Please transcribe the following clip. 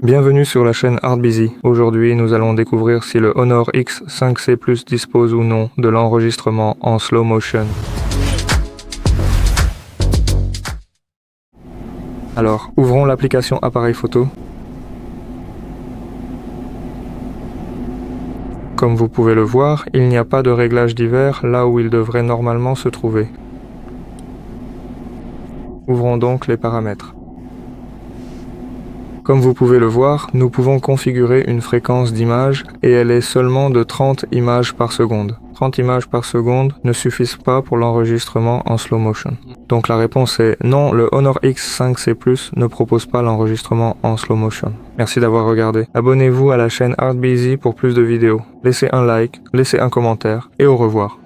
Bienvenue sur la chaîne ArtBusy. Aujourd'hui, nous allons découvrir si le Honor X 5C Plus dispose ou non de l'enregistrement en slow motion. Alors, ouvrons l'application appareil photo. Comme vous pouvez le voir, il n'y a pas de réglage divers là où il devrait normalement se trouver. Ouvrons donc les paramètres. Comme vous pouvez le voir, nous pouvons configurer une fréquence d'image et elle est seulement de 30 images par seconde. 30 images par seconde ne suffisent pas pour l'enregistrement en slow motion. Donc la réponse est non, le Honor X 5C Plus ne propose pas l'enregistrement en slow motion. Merci d'avoir regardé. Abonnez-vous à la chaîne ArtBusy pour plus de vidéos. Laissez un like, laissez un commentaire et au revoir.